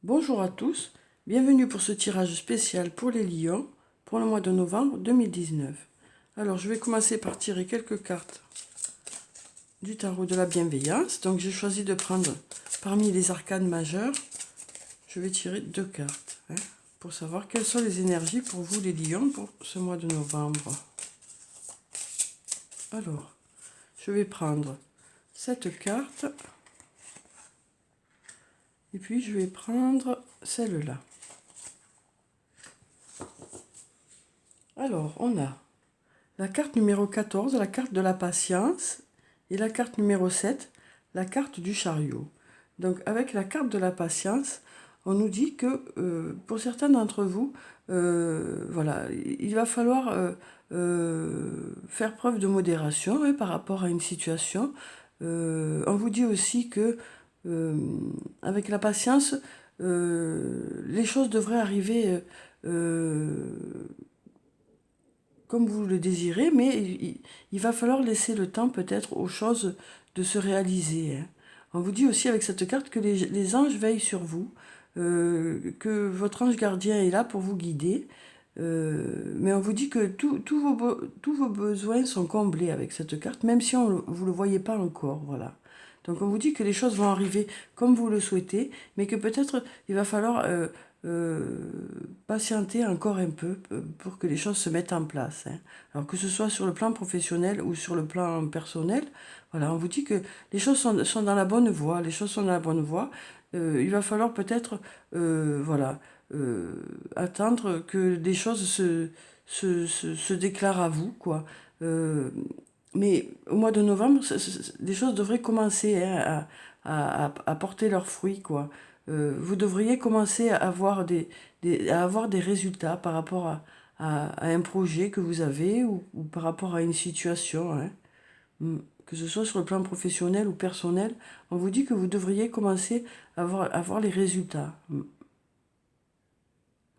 Bonjour à tous, bienvenue pour ce tirage spécial pour les lions pour le mois de novembre 2019. Alors je vais commencer par tirer quelques cartes du tarot de la bienveillance. Donc j'ai choisi de prendre parmi les arcanes majeures, je vais tirer deux cartes pour savoir quelles sont les énergies pour vous les lions pour ce mois de novembre. Alors je vais prendre cette carte et puis je vais prendre celle-là. Alors, on a la carte numéro 14, la carte de la patience, et la carte numéro 7, la carte du chariot. Donc, avec la carte de la patience, on nous dit que pour certains d'entre vous, voilà, il va falloir faire preuve de modération par rapport à une situation. On vous dit aussi que avec la patience, les choses devraient arriver comme vous le désirez, mais il va falloir laisser le temps peut-être aux choses de se réaliser. On vous dit aussi avec cette carte que les anges veillent sur vous, que votre ange gardien est là pour vous guider, mais on vous dit que tous vos besoins sont comblés avec cette carte, même si vous ne le voyez pas encore, voilà. Donc on vous dit que les choses vont arriver comme vous le souhaitez, mais que peut-être il va falloir patienter encore un peu pour que les choses se mettent en place. Alors que ce soit sur le plan professionnel ou sur le plan personnel, voilà, on vous dit que les choses sont dans la bonne voie, les choses sont dans la bonne voie. Il va falloir peut-être voilà, attendre que des choses se déclarent à vous, quoi. Mais au mois de novembre, les choses devraient commencer à porter leurs fruits, quoi. Vous devriez commencer à avoir à avoir des résultats par rapport à un projet que vous avez ou par rapport à une situation, que ce soit sur le plan professionnel ou personnel. On vous dit que vous devriez commencer à voir les résultats.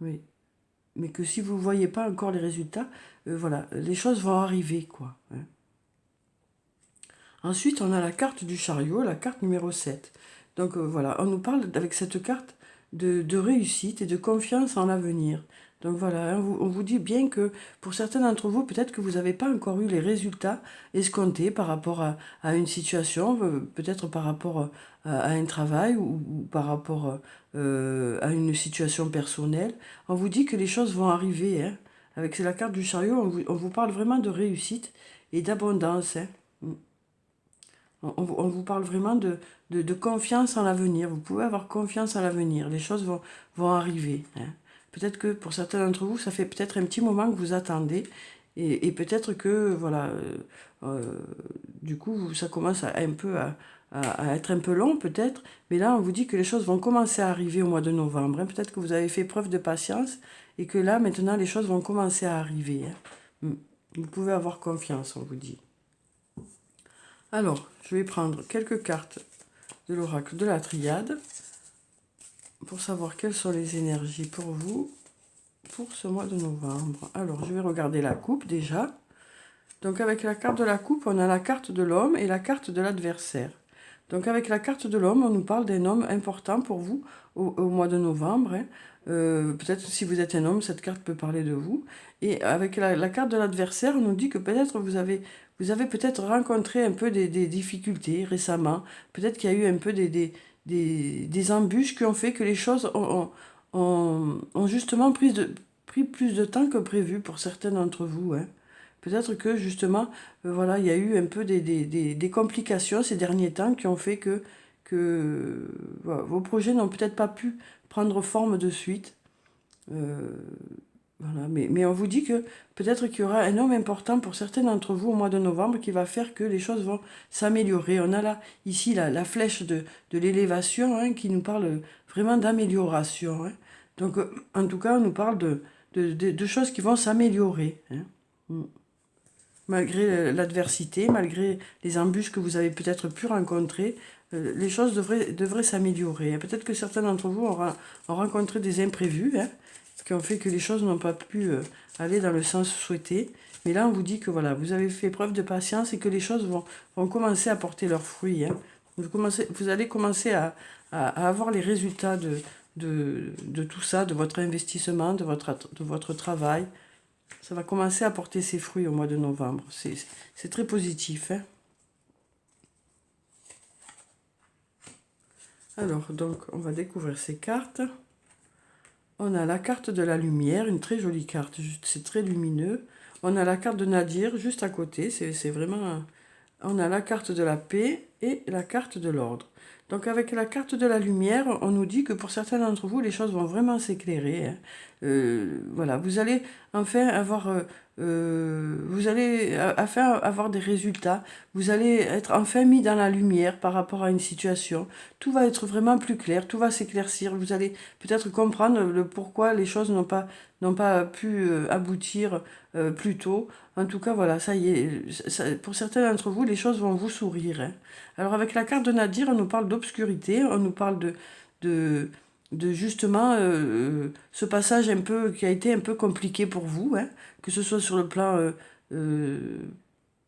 Oui. Mais que si vous ne voyez pas encore les résultats, voilà, les choses vont arriver, quoi. Ensuite, on a la carte du chariot, la carte numéro 7. Donc voilà, on nous parle avec cette carte de réussite et de confiance en l'avenir. Donc voilà, on vous dit bien que pour certains d'entre vous, peut-être que vous n'avez pas encore eu les résultats escomptés par rapport à une situation, peut-être par rapport à un travail ou par rapport à une situation personnelle. On vous dit que les choses vont arriver. Avec la carte du chariot, on vous parle vraiment de réussite et d'abondance. On vous parle vraiment de confiance en l'avenir. Vous pouvez avoir confiance en l'avenir. Les choses vont arriver. Peut-être que pour certains d'entre vous, ça fait peut-être un petit moment que vous attendez. Et peut-être que, voilà, du coup, ça commence à être un peu long, peut-être. Mais là, on vous dit que les choses vont commencer à arriver au mois de novembre. Peut-être que vous avez fait preuve de patience et que là, maintenant, les choses vont commencer à arriver. Vous pouvez avoir confiance, on vous dit. Alors, je vais prendre quelques cartes de l'oracle de la triade pour savoir quelles sont les énergies pour vous pour ce mois de novembre. Alors, je vais regarder la coupe déjà. Donc, avec la carte de la coupe, on a la carte de l'homme et la carte de l'adversaire. Donc, avec la carte de l'homme, on nous parle d'un homme important pour vous au mois de novembre. Peut-être si vous êtes un homme, cette carte peut parler de vous. Et avec la carte de l'adversaire, on nous dit que peut-être vous avez peut-être rencontré un peu des difficultés récemment. Peut-être qu'il y a eu un peu des embûches qui ont fait que les choses ont justement pris plus de temps que prévu pour certains d'entre vous. Peut-être que justement, voilà, il y a eu un peu des complications ces derniers temps qui ont fait que voilà, vos projets n'ont peut-être pas pu prendre forme de suite. Voilà, mais on vous dit que peut-être qu'il y aura un homme important pour certains d'entre vous au mois de novembre qui va faire que les choses vont s'améliorer. On a là, ici, la flèche de l'élévation qui nous parle vraiment d'amélioration. Donc, en tout cas, on nous parle de choses qui vont s'améliorer. Malgré l'adversité, malgré les embûches que vous avez peut-être pu rencontrer, les choses devraient s'améliorer. Peut-être que certains d'entre vous ont rencontré des imprévus, qui ont fait que les choses n'ont pas pu aller dans le sens souhaité. Mais là, on vous dit que voilà, vous avez fait preuve de patience et que les choses vont commencer à porter leurs fruits. Vous allez commencer à avoir les résultats de tout ça, de votre investissement, de votre travail. Ça va commencer à porter ses fruits au mois de novembre. C'est très positif, hein. Alors, donc, on va découvrir ces cartes. On a la carte de la lumière, une très jolie carte, c'est très lumineux. On a la carte de Nadir juste à côté, c'est vraiment... On a la carte de la paix et la carte de l'ordre. Donc avec la carte de la lumière, on nous dit que pour certains d'entre vous, les choses vont vraiment s'éclairer, hein. Voilà, vous allez enfin avoir, vous allez enfin avoir des résultats. Vous allez être enfin mis dans la lumière par rapport à une situation. Tout va être vraiment plus clair, tout va s'éclaircir. Vous allez peut-être comprendre le pourquoi les choses n'ont pas pu aboutir plus tôt. En tout cas, voilà, ça y est, pour certains d'entre vous, les choses vont vous sourire, hein. Alors avec la carte de Nadir, on nous parle d'obscurité, on nous parle de, de justement ce passage un peu qui a été un peu compliqué pour vous, hein, que ce soit sur le plan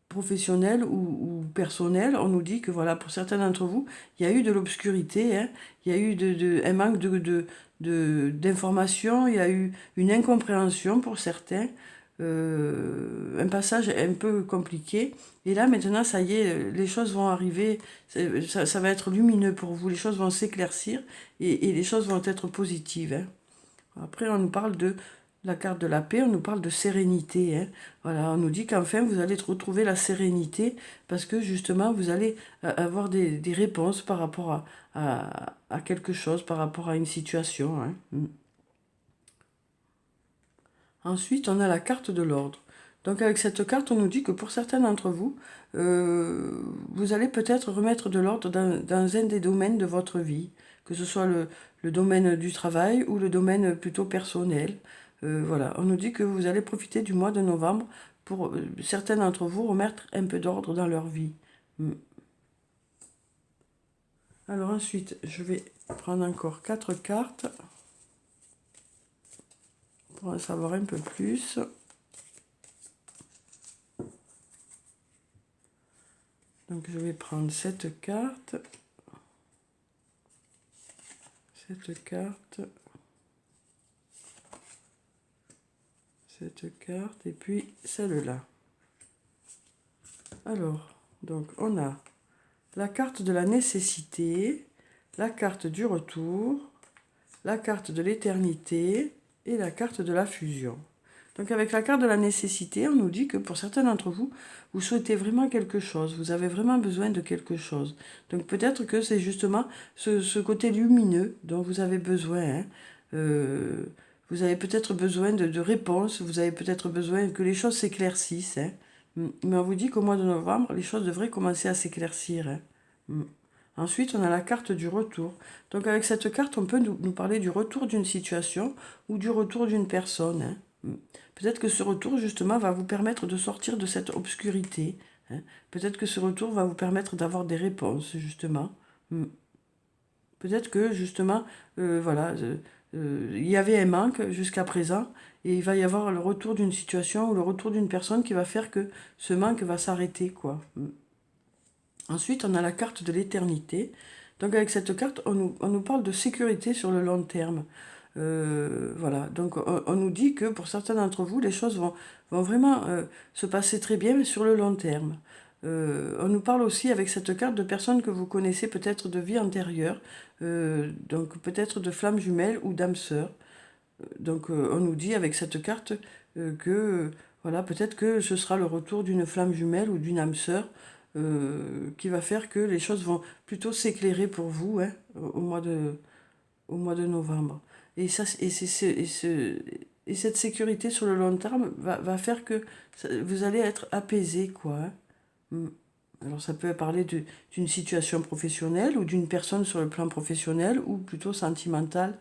professionnel ou personnel. On nous dit que voilà, pour certains d'entre vous, il y a eu de l'obscurité, hein, il y a eu un manque d'informations, il y a eu une incompréhension pour certains, un passage un peu compliqué. Et là, maintenant, ça y est, les choses vont arriver, ça va être lumineux pour vous, les choses vont s'éclaircir et les choses vont être positives, hein. Après, on nous parle de la carte de la paix, on nous parle de sérénité, hein. Voilà, on nous dit qu'enfin, vous allez retrouver la sérénité parce que justement, vous allez avoir des réponses par rapport à quelque chose, par rapport à une situation, hein. Ensuite, on a la carte de l'ordre. Donc avec cette carte, on nous dit que pour certains d'entre vous, vous allez peut-être remettre de l'ordre dans un des domaines de votre vie, que ce soit le domaine du travail ou le domaine plutôt personnel. Voilà, on nous dit que vous allez profiter du mois de novembre pour certains d'entre vous remettre un peu d'ordre dans leur vie. Alors ensuite, je vais prendre encore 4 cartes pour en savoir un peu plus. Donc je vais prendre cette carte, cette carte, cette carte et puis celle-là. Alors, donc on a la carte de la nécessité, la carte du retour, la carte de l'éternité et la carte de la fusion. Donc avec la carte de la nécessité, on nous dit que pour certains d'entre vous, vous souhaitez vraiment quelque chose, vous avez vraiment besoin de quelque chose. Donc peut-être que c'est justement ce côté lumineux dont vous avez besoin, hein. Vous avez peut-être besoin de réponses, vous avez peut-être besoin que les choses s'éclaircissent, hein. Mais on vous dit qu'au mois de novembre, les choses devraient commencer à s'éclaircir, hein. Ensuite, on a la carte du retour. Donc avec cette carte, on peut nous parler du retour d'une situation ou du retour d'une personne, hein. Peut-être que ce retour, justement, va vous permettre de sortir de cette obscurité, hein. Peut-être que ce retour va vous permettre d'avoir des réponses, justement. Peut-être que, justement, voilà, il y avait un manque jusqu'à présent, et il va y avoir le retour d'une situation ou le retour d'une personne qui va faire que ce manque va s'arrêter, quoi. Ensuite, on a la carte de l'éternité. Donc avec cette carte, on nous parle de sécurité sur le long terme. Voilà, donc on nous dit que pour certains d'entre vous, les choses vont vraiment se passer très bien, mais sur le long terme. On nous parle aussi avec cette carte de personnes que vous connaissez peut-être de vie antérieure, donc peut-être de flammes jumelles ou d'âmes sœurs. Donc on nous dit avec cette carte que voilà, peut-être que ce sera le retour d'une flamme jumelle ou d'une âme sœur qui va faire que les choses vont plutôt s'éclairer pour vous, hein, au mois de novembre. Et cette sécurité sur le long terme va faire que vous allez être apaisé, quoi, hein. Alors ça peut parler d'une situation professionnelle ou d'une personne sur le plan professionnel ou plutôt sentimentale.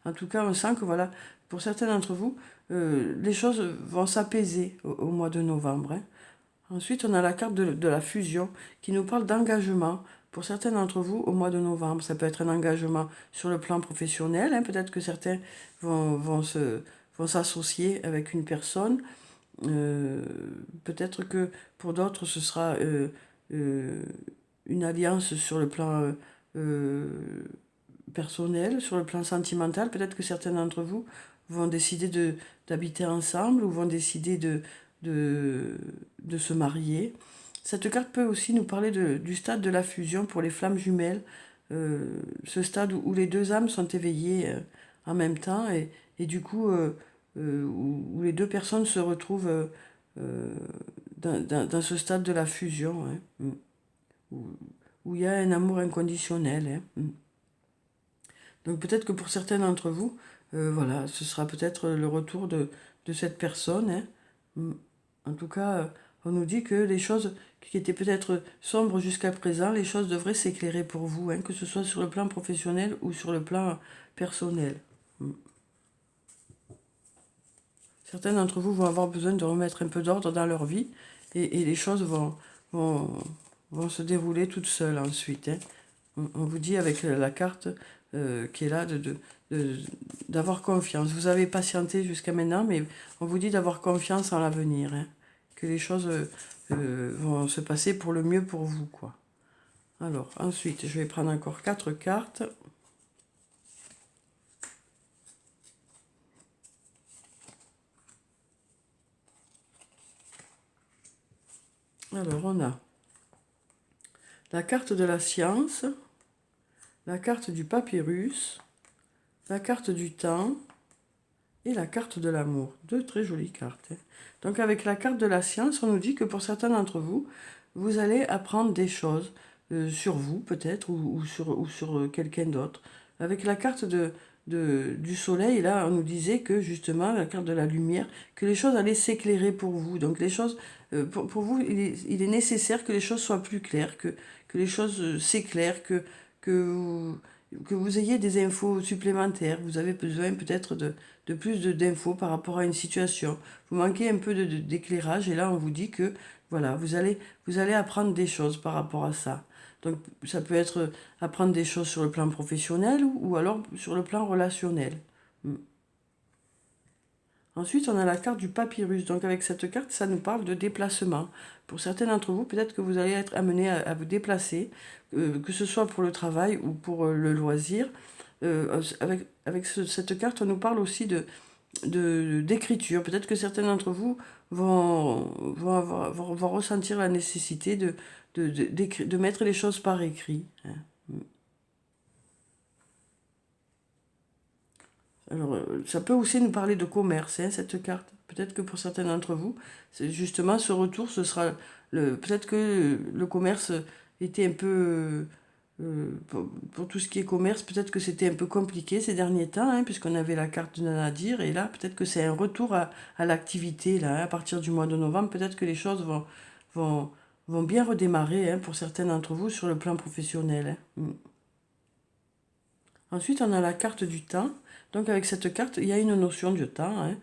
En tout cas, on sent que voilà, pour certains d'entre vous, les choses vont s'apaiser au mois de novembre, hein. Ensuite, on a la carte de la fusion qui nous parle d'engagement. Pour certains d'entre vous, au mois de novembre, ça peut être un engagement sur le plan professionnel, hein. Peut-être que certains vont s'associer avec une personne. Peut-être que pour d'autres, ce sera une alliance sur le plan personnel, sur le plan sentimental. Peut-être que certains d'entre vous vont décider d'habiter ensemble ou vont décider de se marier. Cette carte peut aussi nous parler du stade de la fusion pour les flammes jumelles, ce stade où les deux âmes sont éveillées en même temps et du coup où les deux personnes se retrouvent dans ce stade de la fusion, hein, où il y a un amour inconditionnel. Hein. Donc peut-être que pour certains d'entre vous, voilà, ce sera peut-être le retour de cette personne. Hein. En tout cas, on nous dit que les choses qui étaient peut-être sombres jusqu'à présent, les choses devraient s'éclairer pour vous, hein, que ce soit sur le plan professionnel ou sur le plan personnel. Certains d'entre vous vont avoir besoin de remettre un peu d'ordre dans leur vie et les choses vont se dérouler toutes seules ensuite. Hein. On vous dit avec la carte qui est là d'avoir confiance. Vous avez patienté jusqu'à maintenant, mais on vous dit d'avoir confiance en l'avenir. Hein. Que les choses vont se passer pour le mieux pour vous, quoi. Alors, ensuite, je vais prendre encore 4 cartes. Alors, on a la carte de la science, la carte du papyrus, la carte du temps et la carte de l'amour. 2 très jolies cartes. Hein. Donc, avec la carte de la science, on nous dit que pour certains d'entre vous, vous allez apprendre des choses sur vous, peut-être, ou sur quelqu'un d'autre. Avec la carte du soleil, là, on nous disait que, justement, la carte de la lumière, que les choses allaient s'éclairer pour vous. Donc, les choses, pour vous, il est nécessaire que les choses soient plus claires, que les choses s'éclairent, que vous ayez des infos supplémentaires. Vous avez besoin peut-être de plus d'infos par rapport à une situation. Vous manquez un peu d'éclairage et là, on vous dit que, voilà, vous allez apprendre des choses par rapport à ça. Donc, ça peut être apprendre des choses sur le plan professionnel ou alors sur le plan relationnel. Ensuite, on a la carte du papyrus. Donc, avec cette carte, ça nous parle de déplacement. Pour certains d'entre vous, peut-être que vous allez être amené à vous déplacer, que ce soit pour le travail ou pour le loisir. Avec cette carte, on nous parle aussi d'écriture. Peut-être que certains d'entre vous vont ressentir la nécessité de mettre les choses par écrit. Hein. Alors, ça peut aussi nous parler de commerce, hein, cette carte. Peut-être que pour certains d'entre vous, justement, ce retour, ce sera... Peut-être que le commerce était un peu... pour tout ce qui est commerce, peut-être que c'était un peu compliqué ces derniers temps, hein, puisqu'on avait la carte de Nadir, et là, peut-être que c'est un retour à l'activité, là, hein, à partir du mois de novembre, peut-être que les choses vont, vont bien redémarrer, hein, pour certains d'entre vous, sur le plan professionnel. Hein. Ensuite, on a la carte du temps. Donc, avec cette carte, il y a une notion de temps, hein,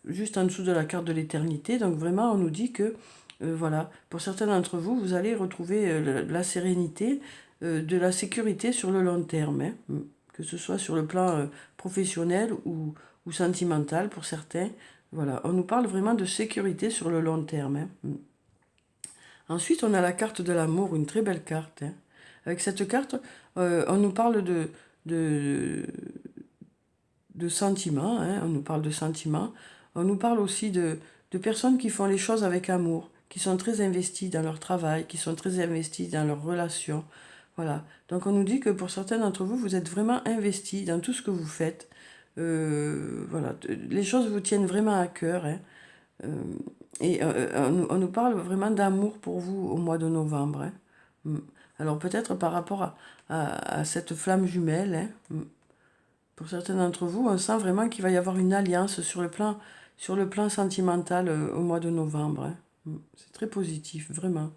juste en dessous de la carte de l'éternité. Donc, vraiment, on nous dit que, voilà, pour certains d'entre vous, vous allez retrouver la sérénité, de la sécurité sur le long terme, hein, que ce soit sur le plan professionnel ou sentimental pour certains. Voilà, on nous parle vraiment de sécurité sur le long terme. Hein. Ensuite, on a la carte de l'amour, une très belle carte. Hein. Avec cette carte, on nous parle de sentiments, hein, on nous parle de sentiments. On nous parle aussi de personnes qui font les choses avec amour, qui sont très investies dans leur travail, qui sont très investies dans leurs relations. Voilà. Donc on nous dit que pour certains d'entre vous, vous êtes vraiment investis dans tout ce que vous faites. Voilà. Les choses vous tiennent vraiment à cœur. Hein. Et on nous parle vraiment d'amour pour vous au mois de novembre. Hein. Alors peut-être par rapport à cette flamme jumelle, hein, pour certains d'entre vous, on sent vraiment qu'il va y avoir une alliance sur le plan sentimental au mois de novembre. Hein. C'est très positif, vraiment.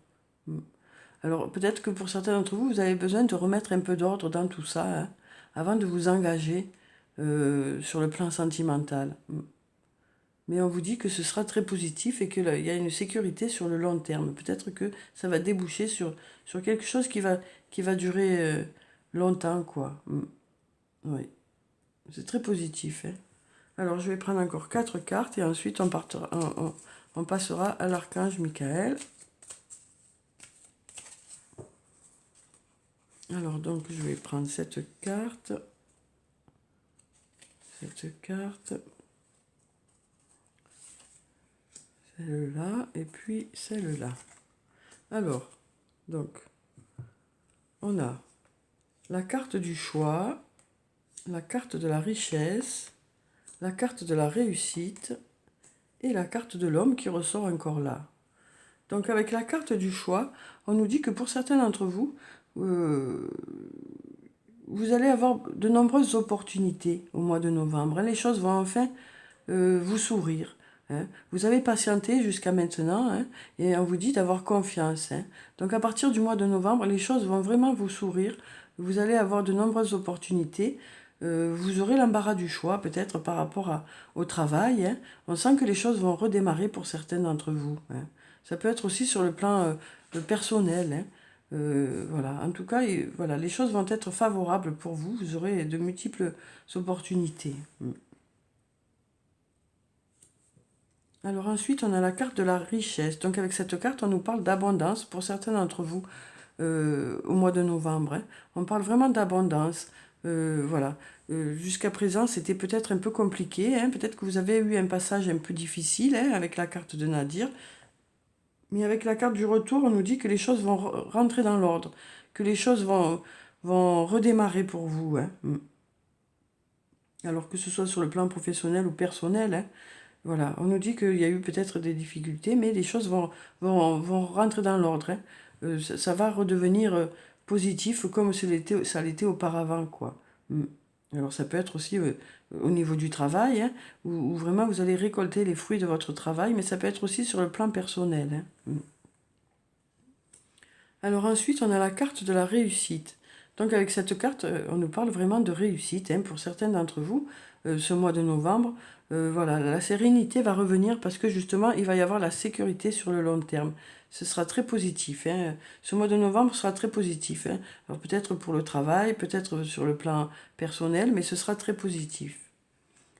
Alors peut-être que pour certains d'entre vous, vous avez besoin de remettre un peu d'ordre dans tout ça, hein, avant de vous engager sur le plan sentimental. Mais on vous dit que ce sera très positif et qu'il y a une sécurité sur le long terme. Peut-être que ça va déboucher sur quelque chose qui va durer longtemps, quoi. Oui, c'est très positif. Hein. Alors, je vais prendre encore 4 cartes et ensuite on passera à l'archange Michael. Alors, donc, je vais prendre cette carte, celle-là, et puis celle-là. Alors, donc, on a la carte du choix, la carte de la richesse, la carte de la réussite et la carte de l'homme qui ressort encore là. Donc avec la carte du choix, on nous dit que pour certains d'entre vous, vous allez avoir de nombreuses opportunités au mois de novembre. Les choses vont enfin vous sourire. Hein. Vous avez patienté jusqu'à maintenant, hein, et on vous dit d'avoir confiance. Hein. Donc à partir du mois de novembre, les choses vont vraiment vous sourire. Vous allez avoir de nombreuses opportunités. Vous aurez l'embarras du choix, peut-être par rapport au travail. Hein. On sent que les choses vont redémarrer pour certains d'entre vous. Hein. Ça peut être aussi sur le plan personnel. Hein. Voilà. En tout cas, voilà, les choses vont être favorables pour vous. Vous aurez de multiples opportunités. Alors ensuite, on a la carte de la richesse. Donc avec cette carte, on nous parle d'abondance pour certains d'entre vous au mois de novembre. Hein. On parle vraiment d'abondance. Voilà. Jusqu'à présent, c'était peut-être un peu compliqué. Hein. Peut-être que vous avez eu un passage un peu difficile hein, avec la carte de Nadir. Mais avec la carte du retour, on nous dit que les choses vont rentrer dans l'ordre, que les choses vont redémarrer pour vous. Hein. Alors que ce soit sur le plan professionnel ou personnel, hein. Voilà, on nous dit qu'il y a eu peut-être des difficultés, mais les choses vont rentrer dans l'ordre. Hein. Ça va redevenir positif comme ça l'était auparavant, quoi. Alors ça peut être aussi au niveau du travail, hein, où vraiment vous allez récolter les fruits de votre travail, mais ça peut être aussi sur le plan personnel. Hein. Alors ensuite, on a la carte de la réussite. Donc avec cette carte, on nous parle vraiment de réussite. Hein, pour certains d'entre vous, ce mois de novembre, voilà, la sérénité va revenir parce que justement, il va y avoir la sécurité sur le long terme. Ce sera très positif. Hein. Ce mois de novembre sera très positif. Hein. Alors peut-être pour le travail, peut-être sur le plan personnel, mais ce sera très positif.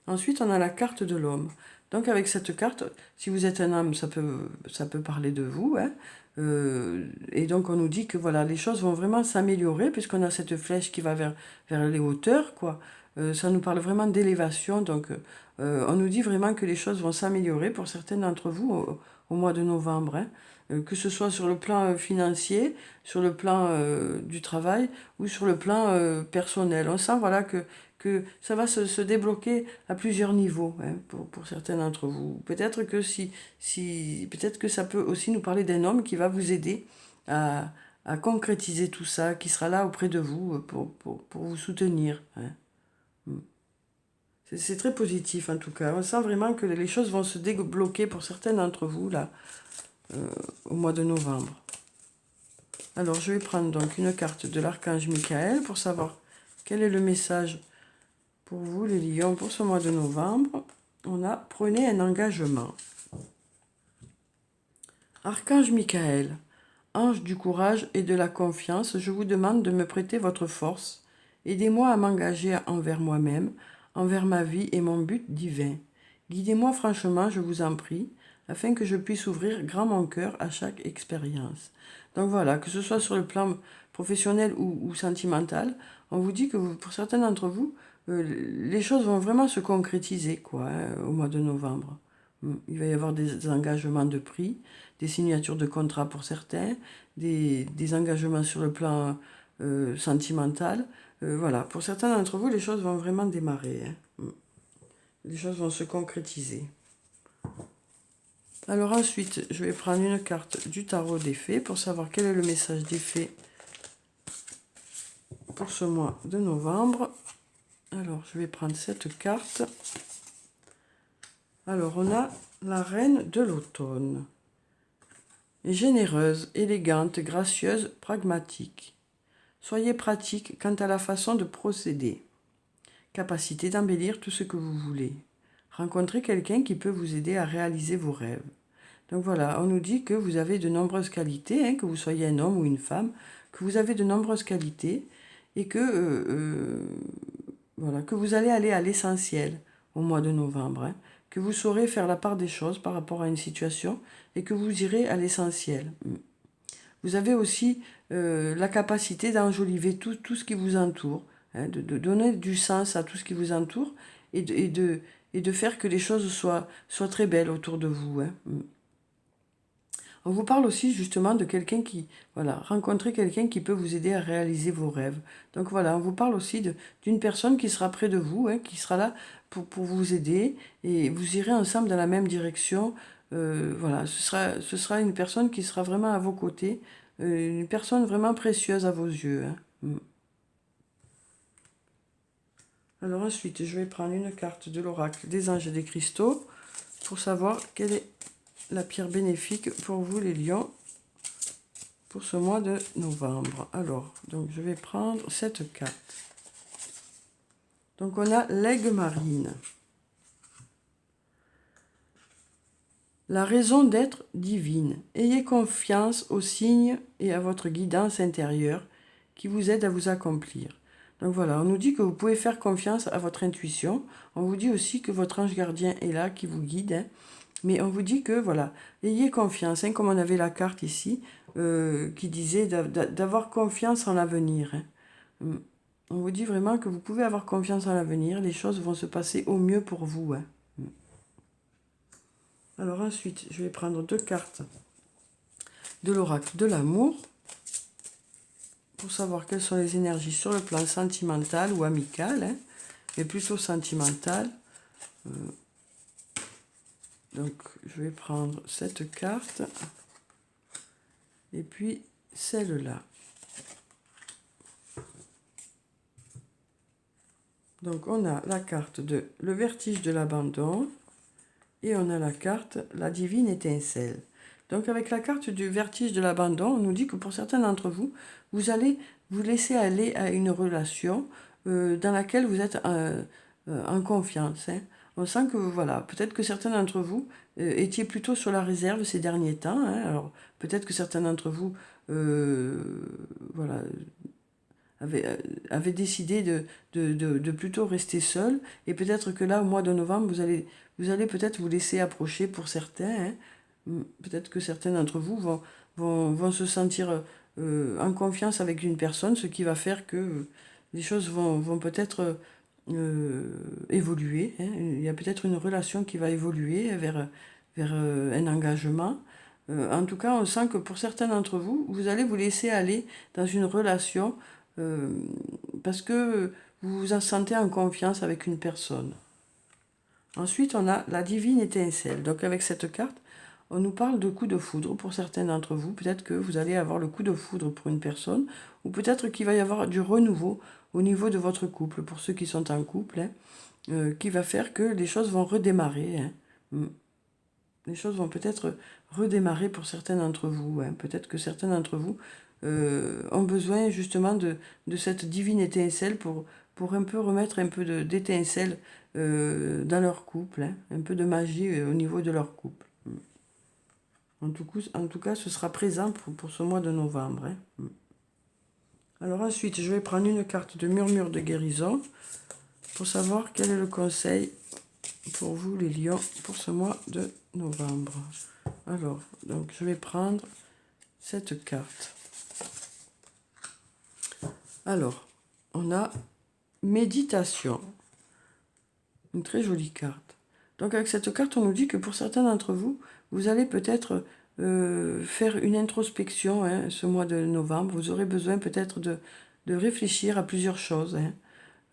Ensuite, on a la carte de l'homme. Donc avec cette carte, si vous êtes un homme, ça peut parler de vous. Hein. Et donc on nous dit que voilà, les choses vont vraiment s'améliorer puisqu'on a cette flèche qui va vers les hauteurs, quoi. Ça nous parle vraiment d'élévation. Donc on nous dit vraiment que les choses vont s'améliorer pour certains d'entre vous au mois de novembre. Hein. Que ce soit sur le plan financier, sur le plan du travail ou sur le plan personnel. On sent voilà que ça va se débloquer à plusieurs niveaux hein, pour certains d'entre vous. Peut-être que peut-être que ça peut aussi nous parler d'un homme qui va vous aider à concrétiser tout ça, qui sera là auprès de vous pour vous soutenir. Hein. C'est très positif en tout cas. On sent vraiment que les choses vont se débloquer pour certains d'entre vous là au mois de novembre. Alors je vais prendre donc une carte de l'archange Michael pour savoir quel est le message pour vous, les lions, pour ce mois de novembre. On a « Prenez un engagement ». Archange Michael, ange du courage et de la confiance, je vous demande de me prêter votre force. Aidez-moi à m'engager envers moi-même, envers ma vie et mon but divin. Guidez-moi franchement, je vous en prie, afin que je puisse ouvrir grand mon cœur à chaque expérience. Donc voilà, que ce soit sur le plan professionnel ou sentimental, on vous dit que pour certains d'entre vous, les choses vont vraiment se concrétiser quoi, hein, au mois de novembre. Il va y avoir des engagements de prix, des signatures de contrats pour certains, des engagements sur le plan sentimental. Voilà, pour certains d'entre vous, les choses vont vraiment démarrer. Hein. Les choses vont se concrétiser. Alors ensuite, je vais prendre une carte du tarot des fées pour savoir quel est le message des fées pour ce mois de novembre. Alors, je vais prendre cette carte. Alors, on a la reine de l'automne. Généreuse, élégante, gracieuse, pragmatique. Soyez pratique quant à la façon de procéder. Capacité d'embellir tout ce que vous voulez. Rencontrez quelqu'un qui peut vous aider à réaliser vos rêves. Donc voilà, on nous dit que vous avez de nombreuses qualités, hein, que vous soyez un homme ou une femme, que vous avez de nombreuses qualités et que, voilà, que vous allez aller à l'essentiel au mois de novembre, hein, que vous saurez faire la part des choses par rapport à une situation et que vous irez à l'essentiel. vous avez aussi la capacité d'enjoliver tout ce qui vous entoure, hein, de donner du sens à tout ce qui vous entoure et de faire que les choses soient très belles autour de vous. Hein. On vous parle aussi justement de quelqu'un qui, voilà, rencontrer quelqu'un qui peut vous aider à réaliser vos rêves. Donc voilà, on vous parle aussi d'une personne qui sera près de vous, hein, qui sera là pour vous aider et vous irez ensemble dans la même direction. Voilà, ce sera une personne qui sera vraiment à vos côtés, une personne vraiment précieuse à vos yeux. Hein. Alors ensuite, je vais prendre une carte de l'oracle des anges et des cristaux pour savoir quelle est la pierre bénéfique pour vous les lions pour ce mois de novembre. Alors, donc je vais prendre cette carte. Donc on a l'aigle marine. La raison d'être divine. Ayez confiance aux signes et à votre guidance intérieure qui vous aide à vous accomplir. Donc voilà, on nous dit que vous pouvez faire confiance à votre intuition. On vous dit aussi que votre ange gardien est là, qui vous guide. Hein. Mais on vous dit que, voilà, ayez confiance, hein, comme on avait la carte ici, qui disait d'avoir confiance en l'avenir. Hein. On vous dit vraiment que vous pouvez avoir confiance en l'avenir, les choses vont se passer au mieux pour vous. Hein. Alors ensuite, je vais prendre 2 cartes de l'oracle de l'amour, pour savoir quelles sont les énergies sur le plan sentimental ou amical, hein, mais plutôt sentimental. Donc, je vais prendre cette carte et puis celle-là. Donc, on a la carte de le vertige de l'abandon et on a la carte la divine étincelle. Donc, avec la carte du vertige de l'abandon, on nous dit que pour certains d'entre vous, vous allez vous laisser aller à une relation dans laquelle vous êtes en confiance. Hein. On sent que, voilà, peut-être que certains d'entre vous étiez plutôt sur la réserve ces derniers temps. Hein. Alors, peut-être que certains d'entre vous, voilà, avaient décidé de plutôt rester seul. Et peut-être que là, au mois de novembre, vous allez peut-être vous laisser approcher pour certains. Hein. Peut-être que certains d'entre vous vont se sentir en confiance avec une personne, ce qui va faire que les choses vont peut-être évoluer. Hein. Il y a peut-être une relation qui va évoluer vers un engagement. En tout cas, on sent que pour certains d'entre vous, vous allez vous laisser aller dans une relation parce que vous vous en sentez en confiance avec une personne. Ensuite, on a la divine étincelle. Donc avec cette carte, on nous parle de coup de foudre pour certains d'entre vous. Peut-être que vous allez avoir le coup de foudre pour une personne, ou peut-être qu'il va y avoir du renouveau au niveau de votre couple, pour ceux qui sont en couple, hein, qui va faire que les choses vont redémarrer. Hein. Les choses vont peut-être redémarrer pour certains d'entre vous. Hein. Peut-être que certains d'entre vous ont besoin justement de cette divine étincelle pour un peu remettre un peu d'étincelle dans leur couple, hein. Un peu de magie au niveau de leur couple. En tout cas, ce sera présent pour ce mois de novembre. Hein. Alors ensuite, je vais prendre une carte de murmure de guérison pour savoir quel est le conseil pour vous, les lions, pour ce mois de novembre. Alors, donc je vais prendre cette carte. Alors, on a méditation. Une très jolie carte. Donc avec cette carte, on nous dit que pour certains d'entre vous, vous allez peut-être faire une introspection, hein, ce mois de novembre. Vous aurez besoin peut-être de réfléchir à plusieurs choses. Hein.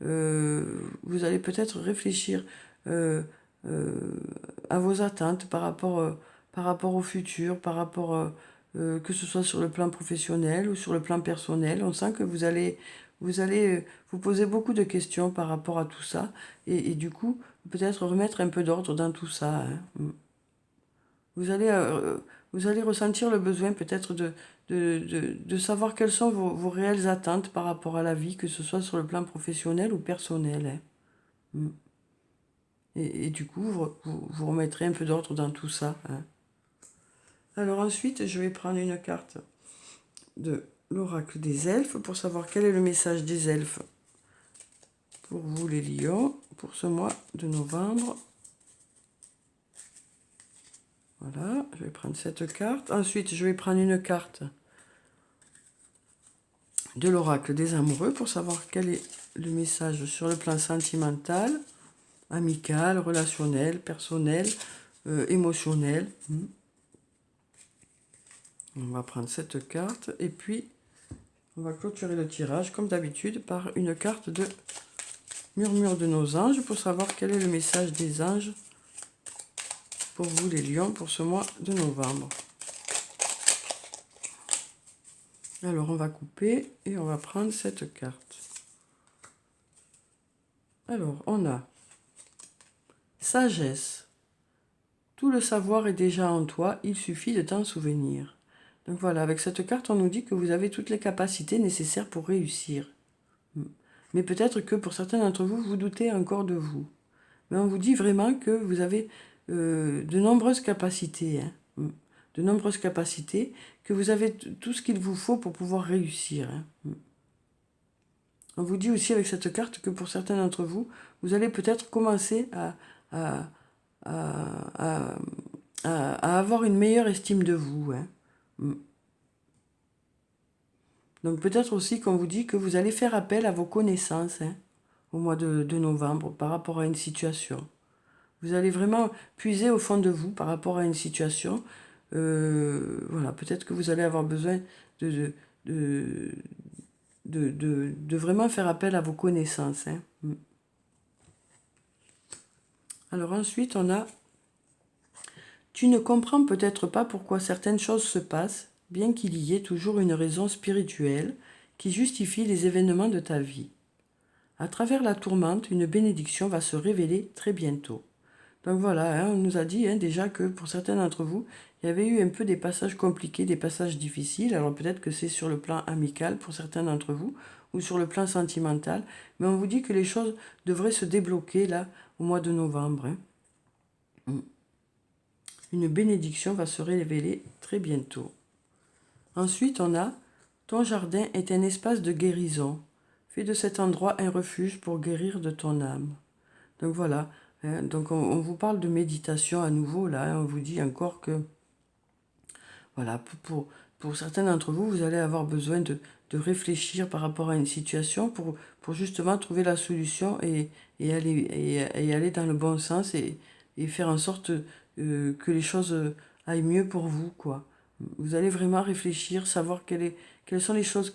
Vous allez peut-être réfléchir à vos attentes par rapport au futur, par rapport que ce soit sur le plan professionnel ou sur le plan personnel. On sent que vous allez vous poser beaucoup de questions par rapport à tout ça et du coup peut-être remettre un peu d'ordre dans tout ça. Hein. Vous allez ressentir le besoin peut-être de savoir quelles sont vos réelles attentes par rapport à la vie, que ce soit sur le plan professionnel ou personnel. Hein. Et du coup, vous remettrez un peu d'ordre dans tout ça. Hein. Alors ensuite, je vais prendre une carte de l'oracle des elfes pour savoir quel est le message des elfes pour vous les lions pour ce mois de novembre. Voilà, je vais prendre cette carte. Ensuite, je vais prendre une carte de l'oracle des amoureux pour savoir quel est le message sur le plan sentimental, amical, relationnel, personnel, émotionnel. On va prendre cette carte et puis on va clôturer le tirage comme d'habitude par une carte de murmure de nos anges pour savoir quel est le message des anges pour vous les lions pour ce mois de novembre. Alors on va couper et on va prendre cette carte. Alors on a sagesse. Tout le savoir est déjà en toi, il suffit de t'en souvenir. Donc voilà, avec cette carte, on nous dit que vous avez toutes les capacités nécessaires pour réussir. Mais peut-être que pour certains d'entre vous, vous doutez encore de vous. Mais on vous dit vraiment que vous avez de nombreuses capacités. De nombreuses capacités, que vous avez tout ce qu'il vous faut pour pouvoir réussir. On vous dit aussi avec cette carte que pour certains d'entre vous, vous allez peut-être commencer à avoir une meilleure estime de vous. Donc peut-être aussi qu'on vous dit que vous allez faire appel à vos connaissances au mois de novembre par rapport à une situation. Vous allez vraiment puiser au fond de vous par rapport à une situation. Voilà, peut-être que vous allez avoir besoin de vraiment faire appel à vos connaissances. Alors ensuite, on a « Tu ne comprends peut-être pas pourquoi certaines choses se passent, bien qu'il y ait toujours une raison spirituelle qui justifie les événements de ta vie. À travers la tourmente, une bénédiction va se révéler très bientôt. » Donc voilà, on nous a dit déjà que pour certains d'entre vous, il y avait eu un peu des passages compliqués, des passages difficiles. Alors peut-être que c'est sur le plan amical pour certains d'entre vous, ou sur le plan sentimental. Mais on vous dit que les choses devraient se débloquer là, au mois de novembre. Une bénédiction va se révéler très bientôt. Ensuite, on a « Ton jardin est un espace de guérison. Fais de cet endroit un refuge pour guérir de ton âme. » Donc voilà, donc on vous parle de méditation à nouveau, là, on vous dit encore que, voilà, pour certains d'entre vous, vous allez avoir besoin de réfléchir par rapport à une situation pour justement trouver la solution et aller dans le bon sens et faire en sorte que les choses aillent mieux pour vous, quoi. Vous allez vraiment réfléchir, savoir quelles sont les choses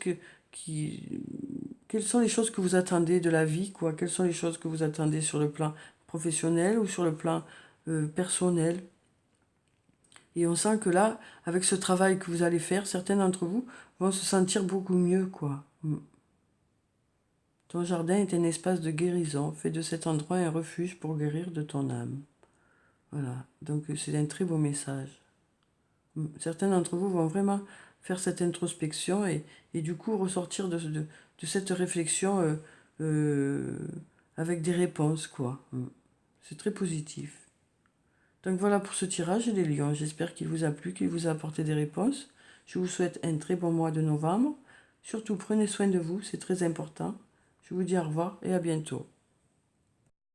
quelles sont les choses que vous attendez de la vie, quoi. Quelles sont les choses que vous attendez sur le plan professionnel ou sur le plan personnel. Et on sent que là, avec ce travail que vous allez faire, certains d'entre vous vont se sentir beaucoup mieux, quoi. Ton jardin est un espace de guérison. Fais de cet endroit un refuge pour guérir de ton âme. Voilà, donc c'est un très beau message. Certains d'entre vous vont vraiment faire cette introspection et du coup ressortir de cette réflexion avec des réponses, quoi. C'est très positif. Donc voilà pour ce tirage, les lions. J'espère qu'il vous a plu, qu'il vous a apporté des réponses. Je vous souhaite un très bon mois de novembre. Surtout, prenez soin de vous, c'est très important. Je vous dis au revoir et à bientôt.